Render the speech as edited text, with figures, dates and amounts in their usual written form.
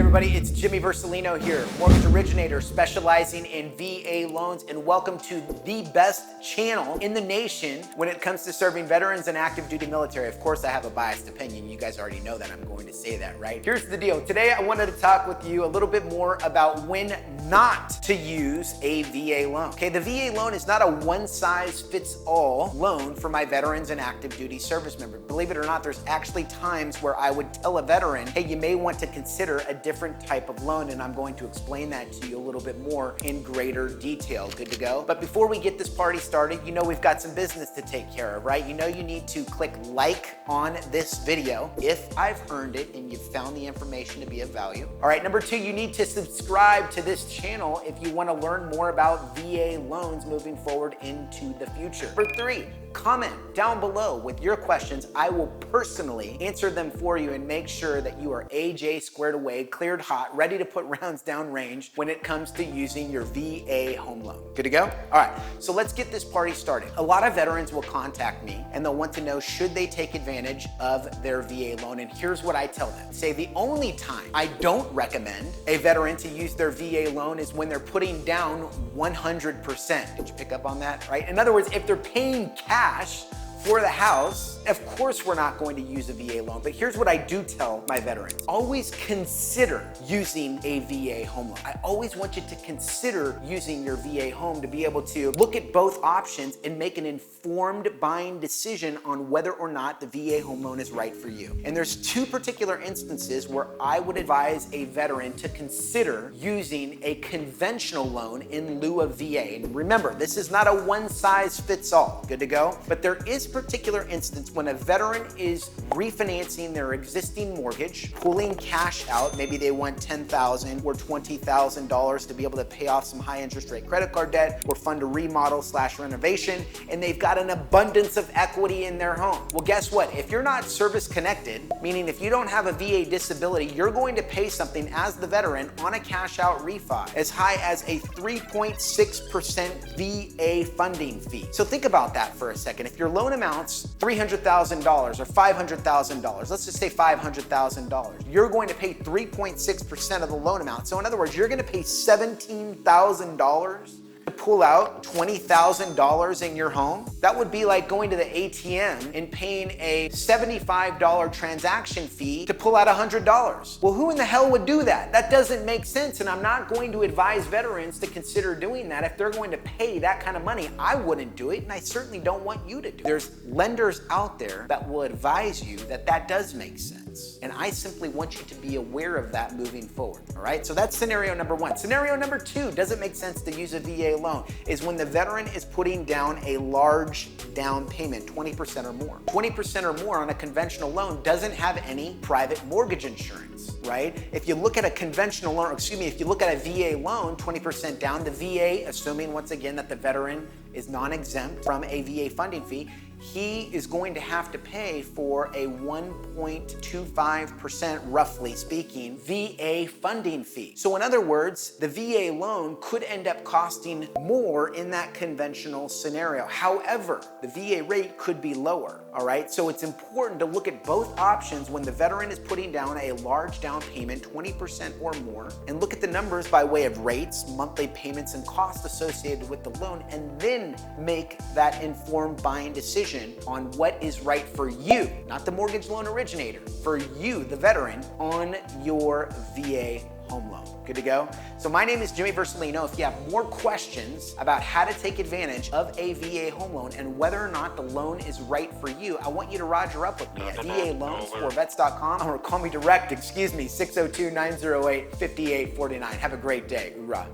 Everybody, it's Jimmy Vercellino here, mortgage originator specializing in VA loans, and welcome to the best channel in the nation when it comes to serving veterans and active duty military. Of course, I have a biased opinion. You guys already know that I'm going to say that, right? Here's the deal. Today, I wanted to talk with you a little bit more about when not to use a VA loan. Okay, the VA loan is not a one-size-fits-all loan for my veterans and active duty service members. Believe it or not, there's actually times where I would tell a veteran, hey, you may want to consider a different type of loan, and I'm going to explain that to you a little bit more in greater detail. Good to go? But before we get this party started, you know we've got some business to take care of, right? You know you need to click like on this video if I've earned it and you've found the information to be of value. All right, number two, you need to subscribe to this channel if you want to learn more about VA loans moving forward into the future. Number three, comment down below with your questions. I will personally answer them for you and make sure that you are AJ squared away, cleared hot, ready to put rounds down range when it comes to using your VA home loan. Good to go? All right, so let's get this party started. A lot of veterans will contact me and they'll want to know, should they take advantage of their VA loan? And here's what I tell them. Say the only time I don't recommend a veteran to use their VA loan is when they're putting down 100%. Did you pick up on that, right? In other words, if they're paying cash for the house, of course we're not going to use a VA loan. But here's what I do tell my veterans. Always consider using a VA home loan. I always want you to consider using your VA home to be able to look at both options and make an informed buying decision on whether or not the VA home loan is right for you. And there's two particular instances where I would advise a veteran to consider using a conventional loan in lieu of VA. And remember, this is not a one-size-fits-all. Good to go? But there is particular instance when a veteran is refinancing their existing mortgage, pulling cash out, maybe they want $10,000 or $20,000 to be able to pay off some high interest rate credit card debt or fund a remodel / renovation, and they've got an abundance of equity in their home. Well, guess what? If you're not service connected, meaning if you don't have a VA disability, you're going to pay something as the veteran on a cash out refi as high as a 3.6% VA funding fee. So think about that for a second. If your loan amounts $300,000 or $500,000, let's just say $500,000, you're going to pay 3.6% of the loan amount. So in other words, you're going to pay $17,000 to pull out $20,000 in your home. That would be like going to the ATM and paying a $75 transaction fee to pull out $100. Well, who in the hell would do that? That doesn't make sense, and I'm not going to advise veterans to consider doing that. If they're going to pay that kind of money, I wouldn't do it, and I certainly don't want you to do it. There's lenders out there that will advise you that that does make sense, and I simply want you to be aware of that moving forward, all right? So that's scenario number one. Scenario number two, does it make sense to use a VA loan, is when the veteran is putting down a large down payment, 20% or more. 20% or more on a conventional loan doesn't have any private mortgage insurance, right? If you look at a conventional loan, if you look at a VA loan, 20% down, the VA, assuming once again that the veteran is non-exempt from a VA funding fee, he is going to have to pay for a 1.25%, roughly speaking, VA funding fee. So in other words, the VA loan could end up costing more in that conventional scenario. However, the VA rate could be lower, all right? So it's important to look at both options when the veteran is putting down a large down payment, 20% or more, and look at the numbers by way of rates, monthly payments, and costs associated with the loan, and then make that informed buying decision on what is right for you, not the mortgage loan originator, for you, the veteran, on your VA home loan. Good to go? So my name is Jimmy Vercellino. If you have more questions about how to take advantage of a VA home loan and whether or not the loan is right for you, I want you to roger up with me at VALoans4Vets.com or call me direct, 602-908-5849. Have a great day. Hoorah.